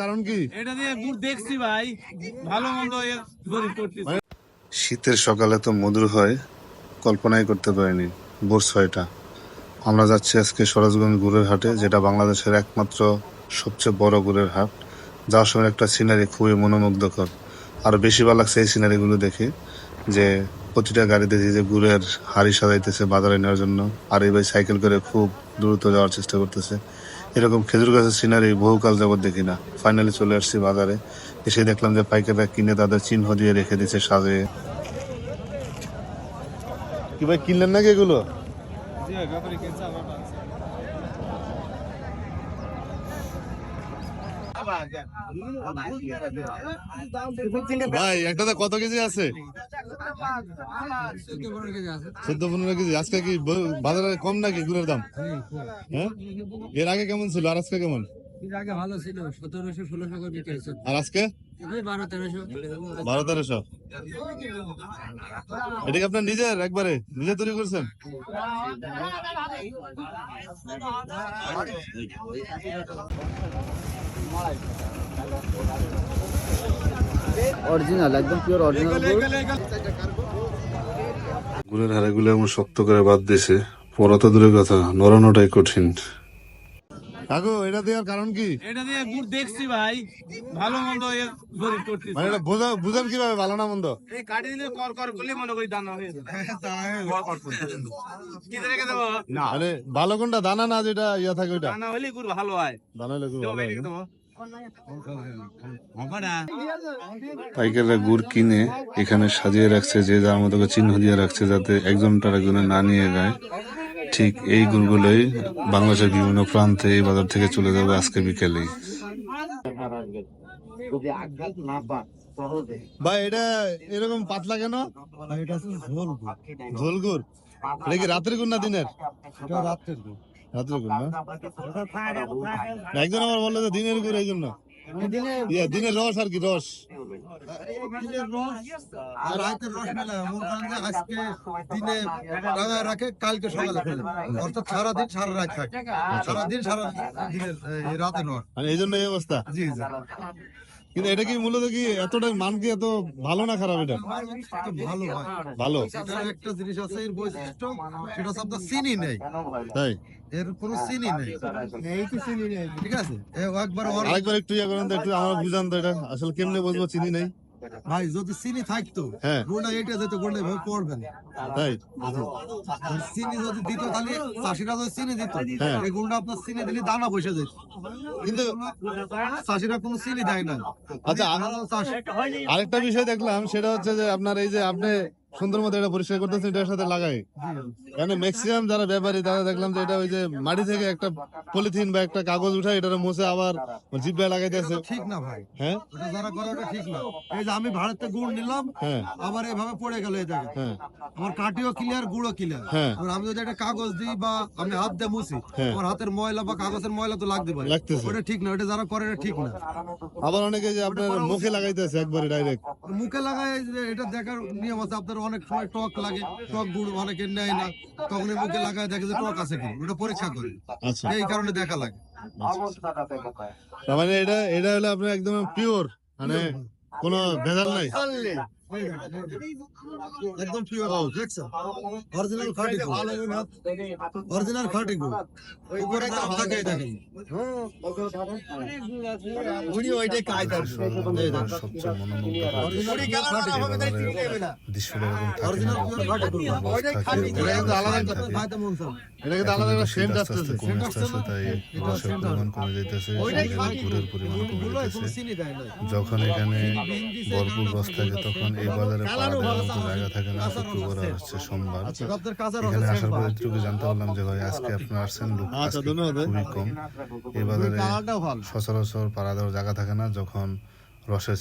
কারণ কি এটা দিয়ে গুড় দেখছি ভাই, ভালো মন্দ শীতের সকালে তো মধুর হয়, কল্পনাই করতে পারিনি। ভোর 6টা, আমরা যাচ্ছি আজকে সরোজগঞ্জ গুড়ের হাটে, যেটা বাংলাদেশের একমাত্র সবচেয়ে বড় গুড়ের হাট। যাওয়ার সময় একটা সিনারি খুবই মনোমুগ্ধকর। আর বেশি ভালো লাগছে এই সিনারিগুলো দেখে, যে প্রতিটা গাড়িতে যে গুড়ের হাড়ি সাজাইতেছে বাজারে নেওয়ার জন্য, আর এই ভাই সাইকেল করে খুব দ্রুত যাওয়ার চেষ্টা করতেছে। এরকম খেজুর গাছের সিনারি বহুকাল যাবত দেখি না। ফাইনালি চলে আসছি বাজারে, এসে দেখলাম যে পাইকাররা কিনে তাদের চিহ্ন দিয়ে রেখে দিচ্ছে সাজিয়ে। কি ভাই কিনলেন নাকি এগুলো? ভাই একটাতে কত কেজি আছে? 14-15 কেজি। আজকে কি বাজারে কম নাকি গুড়ের দাম? হ্যাঁ, এর আগে কেমন ছিল আর আজকে কেমন? আগে ভালো ছিল, 1700-1600 করে বিক্রি হয়েছে। আর আজকে 1200-1300। এটা কি আপনার নিজের একবারে নিজে তৈরি করছেন? অরিজিনাল, একদম পিওর অরিজিনাল গুড়ের হাড়িগুলো এমন শক্ত করে বাদ দিয়েছে, পড়া তো দূরের কথা, নড়ানোটাই কঠিন। কাকু এটা দেওয়ার কারণ কি? এটা দিয়ে গুড় দেখছি ভাই, ভালো মন্দ মানে এটা বুঝান কিভাবে ভালো না মন্দ? এই কাটি দিলে কর কর করলে মনে করি দানা হয়ে যাবে। কি রেখে দেবো না, মানে ভালো কোনটা, দানা না যেটা ইয়া থাকে ওইটা? দানা হলে গুড় ভালো হয়। দানা হলে গুড় ভালো হয় না? দেবো পাইকাররা গুড় কিনে এখানে সাজিয়ে রাখছে, যে যার মতো চিহ্ন দিয়ে রাখছে, যাতে একজনটার একজনে না নিয়ে যায়। ঠিক এই গুড়গুলোই বাংলাদেশের বিভিন্ন প্রান্তে এই বাজার থেকে চলে যাবে আজকে বিকেলেই। ভাই এটা এরকম পাতলা কেন? এটা হচ্ছে ঝোল গুড়। এটা কি রাতের গুড় না দিনের? এটা রাতের গুড়। রাতের গুড় না? একজন আমার বললো যে দিনের গুড়, এই জন্য দিনের রস আর কি, রস আর রাতের রস মেলা আজকে দিনে রাখে, কালকে সকালে ফেলে, অর্থাৎ সারাদিন সারা রাত থাকে, সারাদিন সারা দিনের রাতে নয়, মানে এই জন্য এই অবস্থা। জি জি। কিন্তু এটা কি মূলত কি এতটাই মান কি এত ভালো না খারাপ? এটা ভালো হয়, ভালো। এটার একটা জিনিস আছে, এর বৈশিষ্ট্য, সেটা হচ্ছে আপনার চিনি নেই। তাই? এর কোনো চিনি নেই, ঠিক আছে? আরেকবার একটু ইয়া করেন তো, একটু আমার বুঝান তো, এটা আসলে কেমনে বুঝবো চিনি নেই? ভাই যদি চিনি থাকতো, হ্যাঁ, গোড়া এটা যেত, গোড়া এভাবে পড়বে না। তাই? চিনি যদি দিত, তাহলে চাষিরা যদি চিনি দিত, হ্যাঁ। এই গুড়টা আপনার চিনি দিলে দানা বসে যেত, কিন্তু চাষিরা কোনো চিনি দেয় না। আচ্ছা, আরেকটা বিষয় দেখলাম, সেটা হচ্ছে যে আপনার এই যে আপনি সুন্দর মতো এটা পরিষ্কার করতেছেন এটার সাথে লাগাই, কারণ ম্যাক্সিমাম যারা ব্যাপারী তারা দেখলাম যে এটা ওই যে মাটি থেকে একটা পলিথিন বা একটা কাগজ উঠায় এটা মুছে আবার জিব্বায় লাগাইতেছে। ঠিক না ভাই, হ্যাঁ, ওটা যারা করে ওটা ঠিক না। এই যে আমি ভারতে গুড় নিলাম, হ্যাঁ, আবার এভাবে পড়ে গেল এই জায়গায়, হ্যাঁ, আমার কাটিও ক্লিয়ার, গুড়ও ক্লিয়ার। হ্যাঁ, আমি যদি একটা কাগজ দিই বা আমি হাত দিয়ে মুছি, হ্যাঁ, আমার হাতের ময়লা বা কাগজের ময়লা তো লাগতে পারে, লাগতেছে। ওটা ঠিক না, ওটা যারা করে এটা ঠিক না। আবার অনেকে যে আপনার মুখে লাগাইতেছে একবারে ডাইরেক্ট। মুখে লাগায়, এটা দেখার নিয়ম আছে আপনার, অনেক সময় টক লাগে, টক গুড় অনেকে নেয় না, তখন মুখে লাগায় দেখে যে টক আছে কি, ওটা পরীক্ষা করে, আচ্ছা, এই কারণে দেখা লাগে। তার মানে এটা এটা হলো আপনার একদম পিওর, মানে কোনো ভেজাল নাই। একদম পিওর, দেখছেন, অরিজিনাল খাঁটি গুড়, অরিজিনাল খাঁটি গুড়, উপরে তাকাই দেখেন। সবচেয়ে মনোমুগ্ধকর দৃশ্যটা যখন এখানে ভরপুর রস থাকে, তখন এই বাজারে পাড়া দেওয়ার মতো জায়গা থাকে না। শুক্রবার হচ্ছে সোমবার, এখানে আসার পর একটু জানতে পারলাম যে ভাই আজকে আপনারা আসছেন, লোক খুবই কম। এই বাজারে সচরাচর পাড়া দেওয়ার জায়গা থাকে না যখন রসের